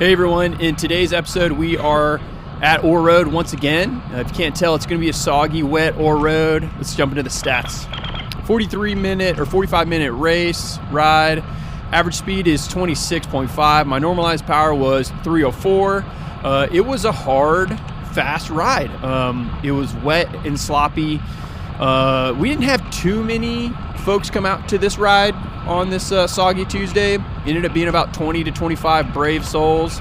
Hey everyone, in today's episode we are at Ore Road once again. If you can't tell, it's going to be a soggy, wet Ore Road. Let's jump into the stats. 45-minute race ride. Average speed is 26.5. My normalized power was 304. It was a hard, fast ride. It was wet and sloppy. We didn't have too many folks come out to this ride on this soggy Tuesday. Ended up being about 20 to 25 brave souls.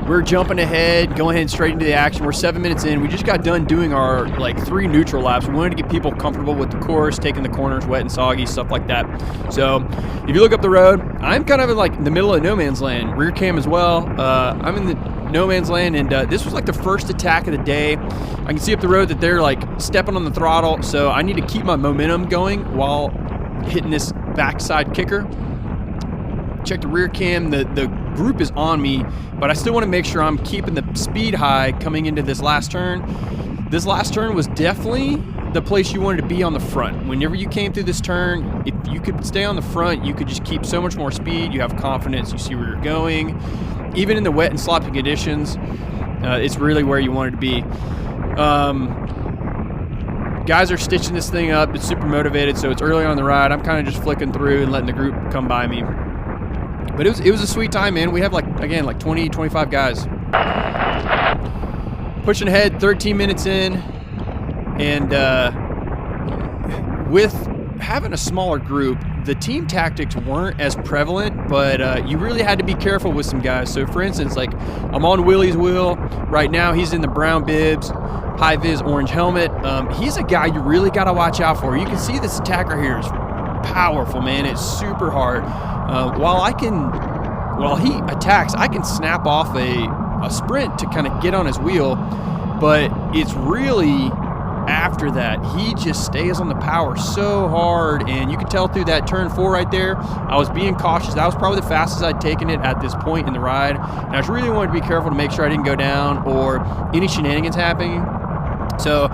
We're jumping ahead, going ahead straight into the action. We're 7 minutes in. We just got done doing our 3 neutral laps. We wanted to get people comfortable with the course, taking the corners wet and soggy, stuff like that. So if you look up the road, I'm kind of in the middle of no man's land. Rear cam as well. I'm in the no man's land, and this was the first attack of the day. I can see up the road that they're stepping on the throttle, so I need to keep my momentum going while hitting this backside kicker. Check the rear cam. The group is on me, but I still want to make sure I'm keeping the speed high coming into this last turn. This last turn was definitely the place you wanted to be on the front. Whenever you came through this turn, if you could stay on the front, you could just keep so much more speed. You have confidence. You see where you're going. Even in the wet and sloppy conditions, it's really where you wanted to be. Guys are stitching this thing up. It's super motivated, so it's early on the ride. I'm kind of just flicking through and letting the group come by me. But it was a sweet time, man. We have 20, 25 guys. Pushing ahead, 13 minutes in. And with having a smaller group, the team tactics weren't as prevalent, but you really had to be careful with some guys. So for instance, I'm on Willie's wheel right now. He's in the brown bibs, high vis orange helmet. He's a guy you really got to watch out for. You can see this attacker here is powerful, man. It's super hard. While he attacks, I can snap off a sprint to kind of get on his wheel, but it's really after that he just stays on the power so hard, and you can tell through that turn 4 right there. I was being cautious. That was probably the fastest I'd taken it at this point in the ride, and I just really wanted to be careful to make sure I didn't go down or any shenanigans happening. So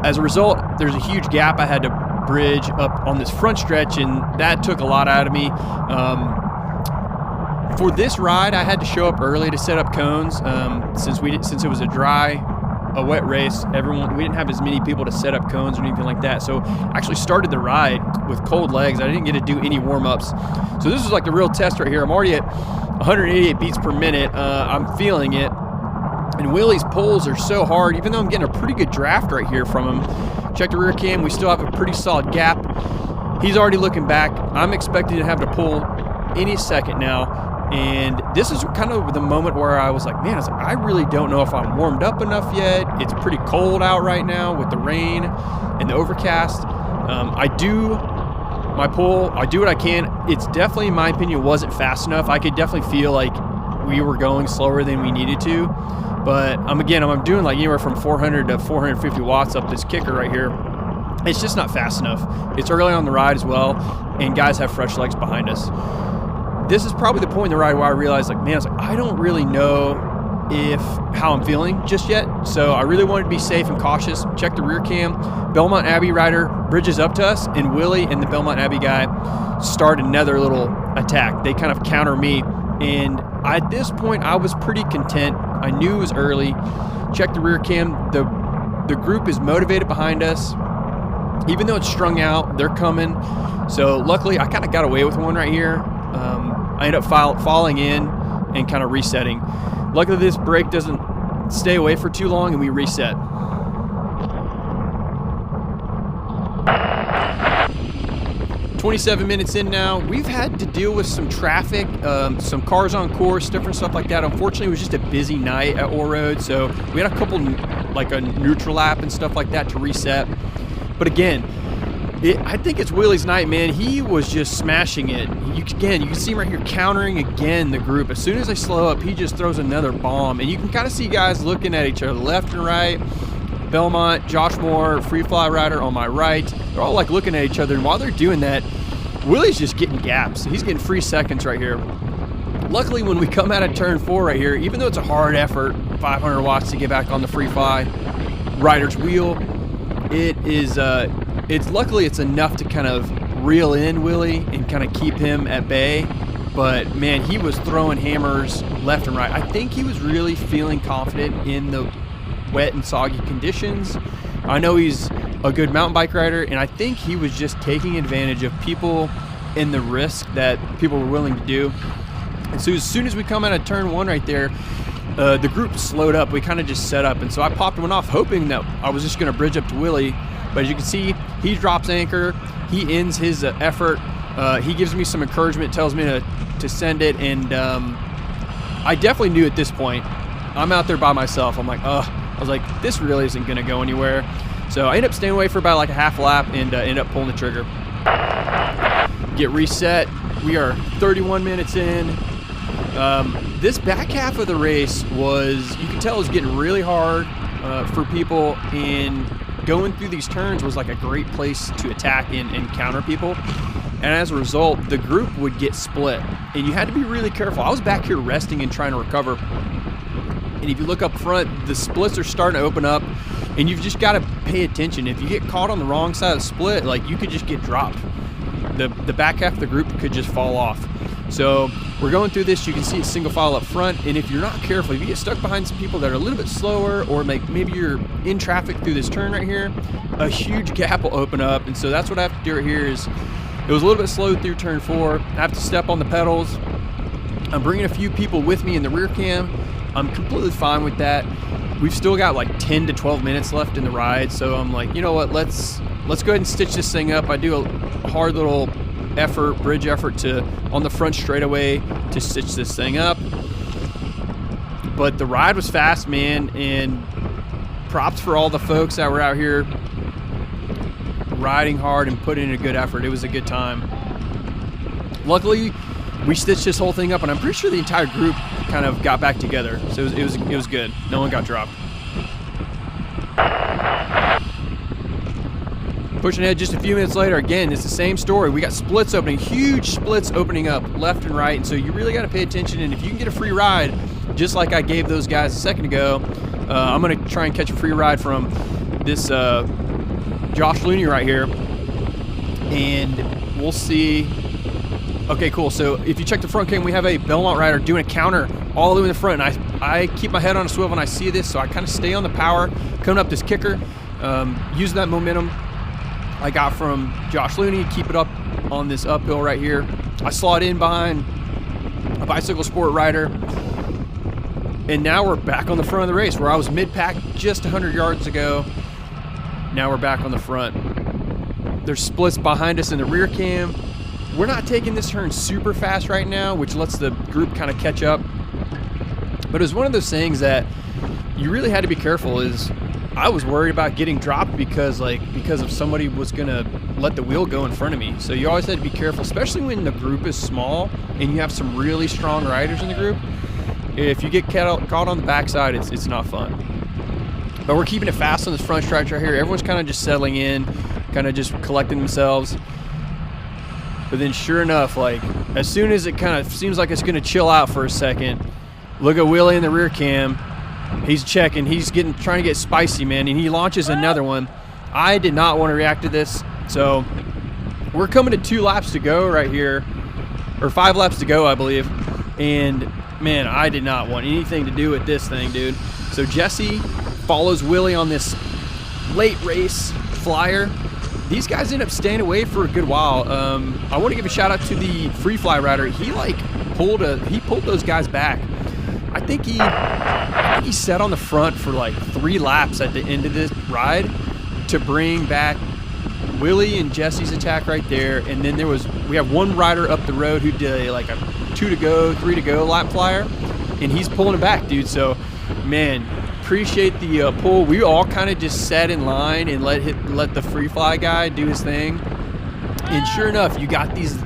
as a result, there's a huge gap I had to bridge up on this front stretch, and that took a lot out of me. For this ride, I had to show up early to set up cones. Since it was a wet race, we didn't have as many people to set up cones or anything like that. So I actually started the ride with cold legs. I didn't get to do any warm-ups. So this is the real test right here. I'm already at 188 beats per minute. I'm feeling it. And Willie's pulls are so hard, even though I'm getting a pretty good draft right here from him. Check the rear cam. We still have a pretty solid gap. He's already looking back. I'm expecting to have to pull any second now. And this is kind of the moment where I was man, I really don't know if I'm warmed up enough yet. It's pretty cold out right now with the rain and the overcast. I do my pull. I do what I can. It's definitely, in my opinion, wasn't fast enough. I could definitely feel we were going slower than we needed to. But I'm doing anywhere from 400 to 450 watts up this kicker right here. It's just not fast enough. It's early on the ride as well, and guys have fresh legs behind us. This is probably the point in the ride where I realized, I don't really know how I'm feeling just yet. So I really wanted to be safe and cautious. Check the rear cam. Belmont Abbey rider bridges up to us, and Willie and the Belmont Abbey guy start another little attack. They kind of counter me, and at this point I was pretty content. I knew it was early. Check the rear cam. The group is motivated behind us. Even though it's strung out, they're coming. So luckily I kind of got away with one right here. I end up falling in and kind of resetting. Luckily this brake doesn't stay away for too long, and we reset. "27 minutes in now. We've had to deal with some traffic, some cars on course, different stuff like that. Unfortunately, it was just a busy night at Ore Road, so we had a couple, a neutral lap and stuff like that to reset. But again, I think it's Willie's night, man. He was just smashing it. You can see him right here countering again the group. As soon as they slow up, he just throws another bomb. And you can kind of see guys looking at each other left and right. Belmont, Josh Moore, Free Fly Rider on my right. They're all looking at each other. And while they're doing that, Willie's just getting gaps. He's getting free seconds right here. Luckily, when we come out of turn 4 right here, even though it's a hard effort, 500 watts to get back on the Free Fly Rider's wheel, luckily it's enough to kind of reel in Willie and kind of keep him at bay. But man, he was throwing hammers left and right. I think he was really feeling confident in the wet and soggy conditions. I know he's a good mountain bike rider, and I think he was just taking advantage of people and the risk that people were willing to do. And so as soon as we come out of turn 1 right there, the group slowed up. We kind of just set up, and so I popped one off hoping that I was just going to bridge up to Willie. But as you can see, he drops anchor. He ends his effort. He gives me some encouragement, tells me to send it, and I definitely knew at this point, I'm out there by myself. I'm like, I was like, this really isn't going to go anywhere. So I ended up staying away for about like a half lap and end up pulling the trigger. Get reset. We are 31 minutes in. This back half of the race was, you can tell, it was getting really hard for people, and going through these turns was like a great place to attack and counter people. And as a result, the group would get split, and you had to be really careful. I was back here resting and trying to recover. And if you look up front, the splits are starting to open up, and you've just got to pay attention. If you get caught on the wrong side of the split, like, you could just get dropped. The back half of the group could just fall off. So we're going through this. You can see a single file up front, and if you're not careful, if you get stuck behind some people that are a little bit slower, or maybe you're in traffic through this turn right here, a huge gap will open up. And so that's what I have to do right here. Is it was a little bit slow through turn 4. I have to step on the pedals. I'm bringing a few people with me in the rear cam. I'm completely fine with that. We've still got like 10 to 12 minutes left in the ride, so I'm like, you know what, let's go ahead and stitch this thing up. I do a hard little bridge effort on the front straightaway to stitch this thing up. But the ride was fast, man, and props for all the folks that were out here riding hard and putting in a good effort. It was a good time. Luckily, we stitched this whole thing up, and I'm pretty sure the entire group kind of got back together. So it was good. No one got dropped. Pushing ahead just a few minutes later, again, it's the same story. We got splits opening, huge splits opening up left and right, and so you really got to pay attention. And if you can get a free ride, just like I gave those guys a second ago, I'm going to try and catch a free ride from this Josh Looney right here, and we'll see. Okay, cool. So if you check the front cam, we have a Belmont rider doing a counter all the way in the front, and I keep my head on a swivel and I see this, so I kind of stay on the power, coming up this kicker, using that momentum I got from Josh Looney, keep it up on this uphill right here. I slot in behind a bicycle sport rider, and now we're back on the front of the race where I was mid-pack just 100 yards ago. Now we're back on the front. There's splits behind us in the rear cam. We're not taking this turn super fast right now, which lets the group kind of catch up. But it was one of those things that you really had to be careful. Is I was worried about getting dropped because of somebody was gonna let the wheel go in front of me. So you always had to be careful, especially when the group is small and you have some really strong riders in the group. If you get caught on the backside, it's not fun. But we're keeping it fast on this front stretch right here. Everyone's kind of just settling in, kind of just collecting themselves. But then sure enough, like, as soon as it kind of seems like it's going to chill out for a second, look at Willie in the rear cam. He's checking. He's trying to get spicy, man, and he launches another one. I did not want to react to this. So we're coming to 2 laps to go right here, or 5 laps to go, I believe. And, man, I did not want anything to do with this thing, dude. So Jesse follows Willie on this late race flyer. These guys end up staying away for a good while. I want to give a shout out to the free fly rider. He pulled those guys back. I think he sat on the front for like 3 laps at the end of this ride to bring back Willie and Jesse's attack right there. And then we have one rider up the road who did like a 2 to go, 3 to go lap flyer, and he's pulling it back, dude. So, man, appreciate the pull. We all kind of just sat in line and let the free fly guy do his thing. And sure enough, you got these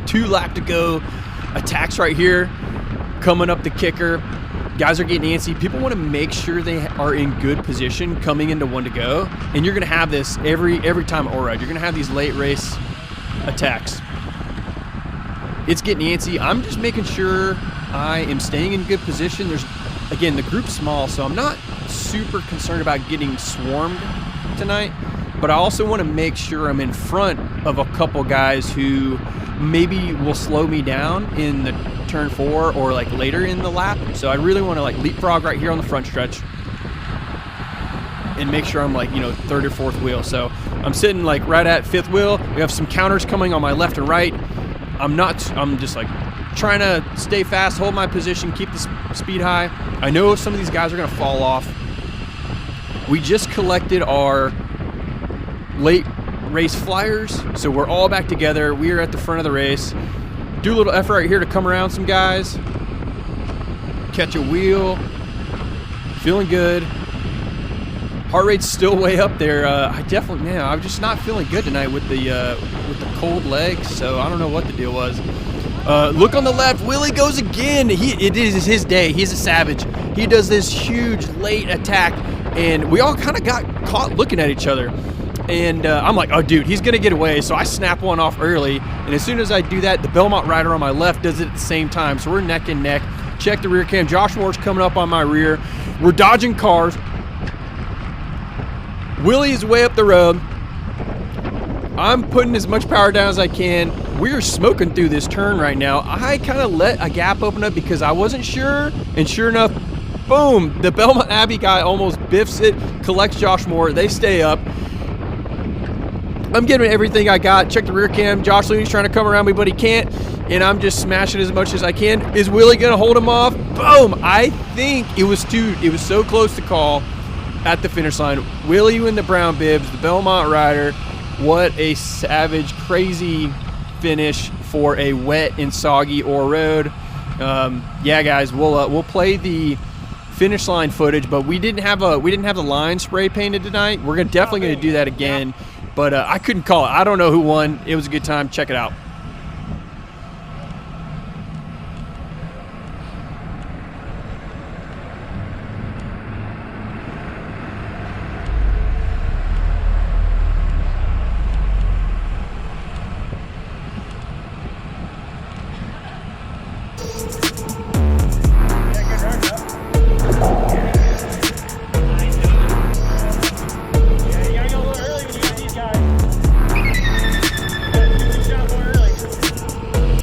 2 lap to go attacks right here coming up the kicker. Guys are getting antsy. People want to make sure they are in good position coming into 1 to go. And you're going to have this every time at ride. You're going to have these late race attacks. It's getting antsy. I'm just making sure I am staying in good position. Again, the group's small, so I'm not super concerned about getting swarmed tonight, but I also want to make sure I'm in front of a couple guys who maybe will slow me down in the turn 4 or like later in the lap. So I really want to like leapfrog right here on the front stretch and make sure I'm like, you know, 3rd or 4th wheel. So I'm sitting like right at 5th wheel. We have some counters coming on my left and right. I'm just like trying to stay fast, hold my position, keep the speed high. I know some of these guys are going to fall off. We just collected our late race flyers, so we're all back together. We are at the front of the race. Do a little effort right here to come around some guys, catch a wheel. Feeling good. Heart rate's still way up there. I'm just not feeling good tonight with the cold legs, so I don't know what the deal was. Look on the left, Willie goes again. It is his day. He's a savage. He does this huge late attack, and we all kind of got caught looking at each other. And I'm like, oh, dude, he's going to get away. So I snap one off early, and as soon as I do that, the Belmont rider on my left does it at the same time. So we're neck and neck. Check the rear cam. Josh Moore's coming up on my rear. We're dodging cars. Willie is way up the road. I'm putting as much power down as I can. We're smoking through this turn right now. I kind of let a gap open up because I wasn't sure, and sure enough, boom, the Belmont Abbey guy almost biffs it, collects Josh Moore. They stay up. I'm giving everything I got. Check the rear cam. Josh Looney's trying to come around me, but he can't, and I'm just smashing as much as I can. Is Willie going to hold him off? Boom! I think it was so close to call at the finish line. Willie in the brown bibs, the Belmont rider. What a savage, crazy finish for a wet and soggy Ore Road. Yeah, guys, we'll play the finish line footage, but we didn't have the line spray painted tonight. We're definitely going to do that again, but I couldn't call it. I don't know who won. It was a good time. Check it out.